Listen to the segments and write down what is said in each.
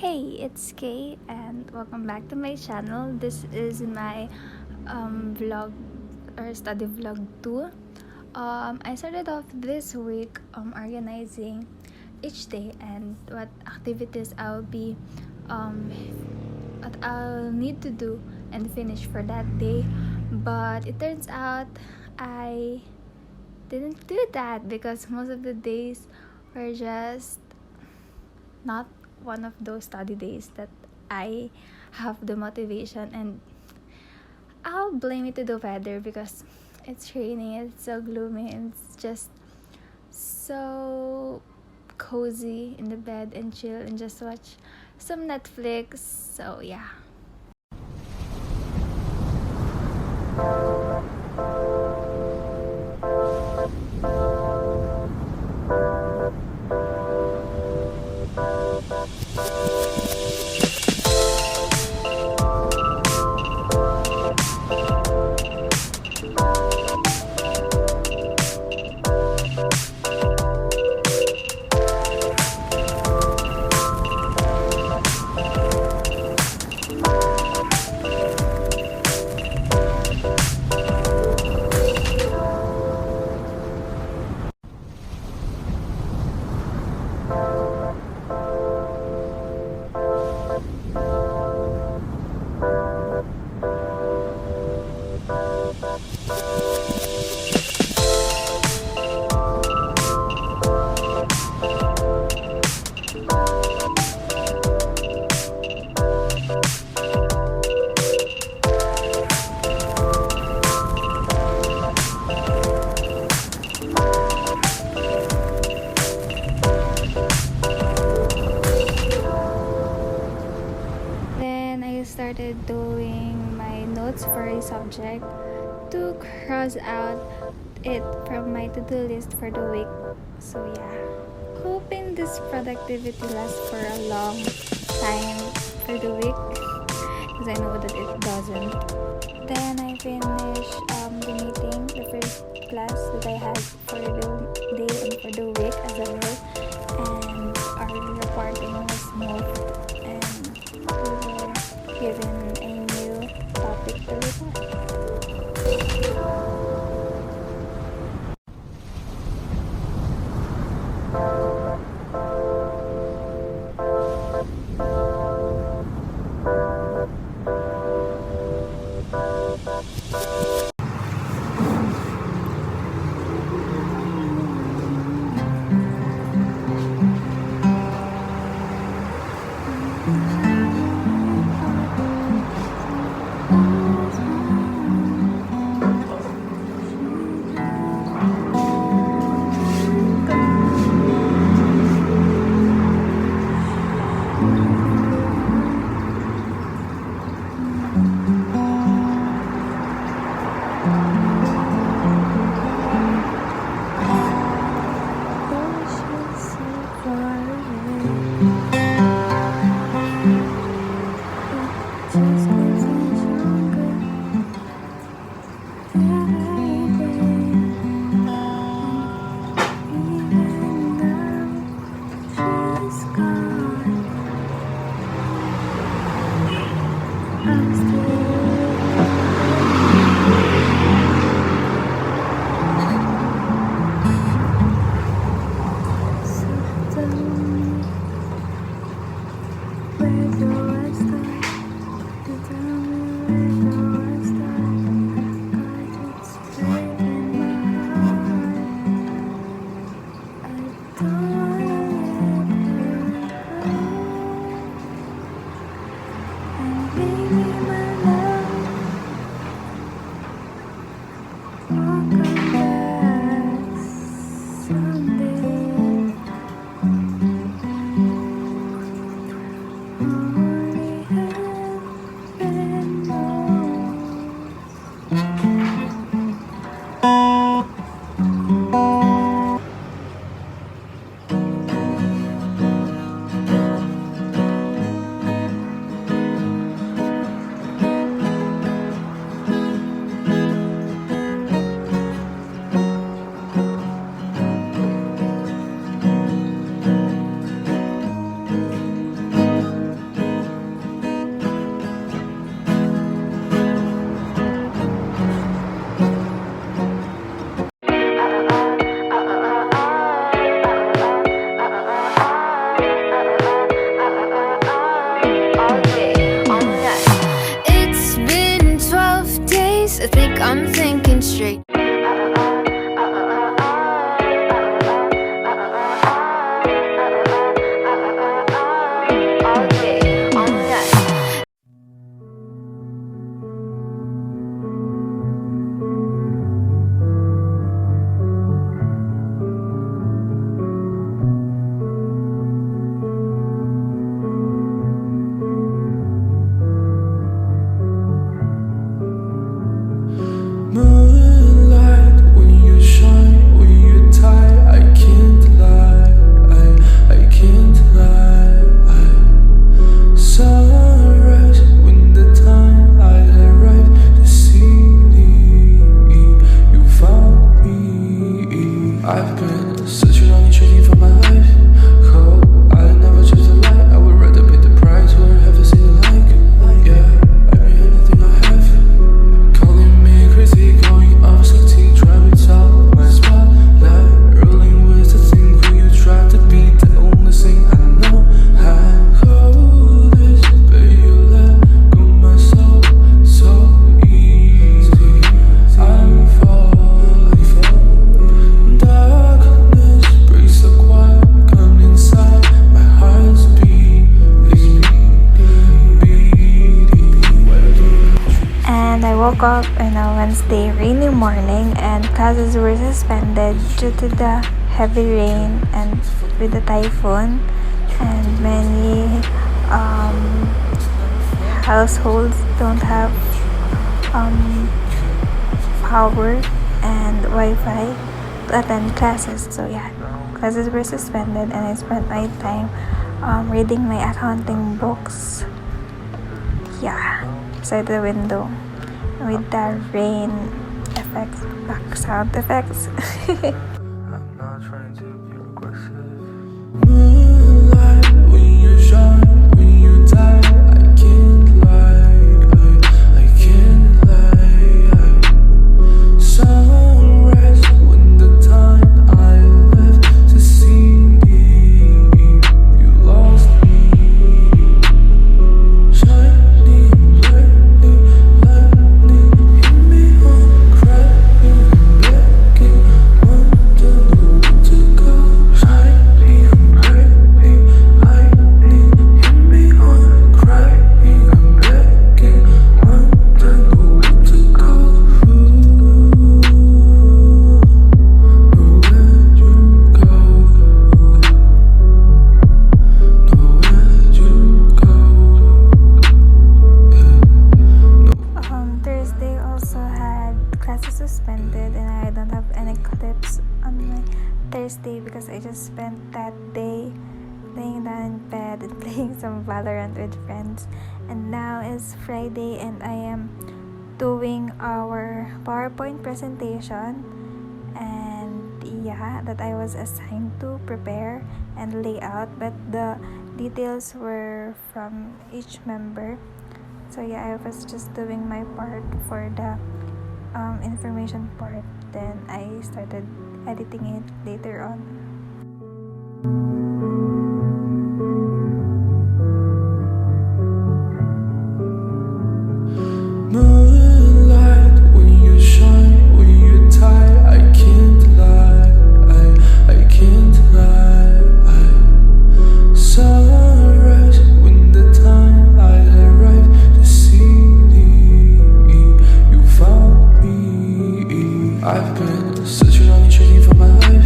Hey, it's Kay, and welcome back to my channel. This is my vlog or study vlog 2. I started off this week organizing each day and what activities um, what I'll need to do and finish for that day. But it turns out I didn't do that because most of the days were just not one of those study days that I have the motivation, and I'll blame it to the weather because it's raining, it's so gloomy, and it's just so cozy in the bed and chill and just watch some Netflix. So yeah. Then I started doing my notes for a subject to cross out it from my to-do list for the week. So yeah, hoping this productivity lasts for a long time for the week because I know that it doesn't. Then I finished the meeting, the first class that I had for the day and for the week as a whole, and our reporting was moved and we were given a new topic to report. woke up on a Wednesday rainy morning and classes were suspended due to the heavy rain and with the typhoon, and many households don't have power and Wi-Fi to attend classes. So yeah, classes were suspended and I spent my time reading my accounting books. Yeah, outside the window with the rain effects, back sound effects. I'm not trying to be aggressive. Moonlight, when you shine, when you die, I can't lie, I can't lie. Sunrise, when the time I left to see you lost me. Shining brightly, lightning hit me on crying, begging, wondering where to go. Shining brightly, lightning hit me on crying, begging, wondering where to go. Where'd you go? Where'd you go? Thursday also had classes suspended and I don't have any clips on my Thursday because I just spent that day laying down in bed and playing some Valorant with friends. And now is Friday and I am doing our PowerPoint presentation, and yeah, that I was assigned to prepare and lay out, but the details were from each member. So yeah, I was just doing my part for the information part. Then I started editing it later on. Moonlight, when you shine, when you die, I can't lie, I can't lie. Sunrise, when the time I arrived to see you found me. I've been searching on each journey for my life.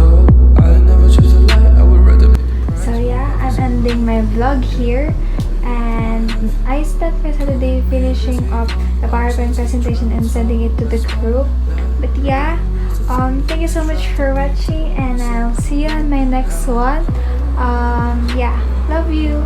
Oh, I never chose a lie, I would rather be. So yeah, I'm ending my vlog here, and I spent my Saturday finishing up the PowerPoint presentation and sending it to the group. But yeah, thank you so much for watching and I'll see you on my next one. Yeah, love you.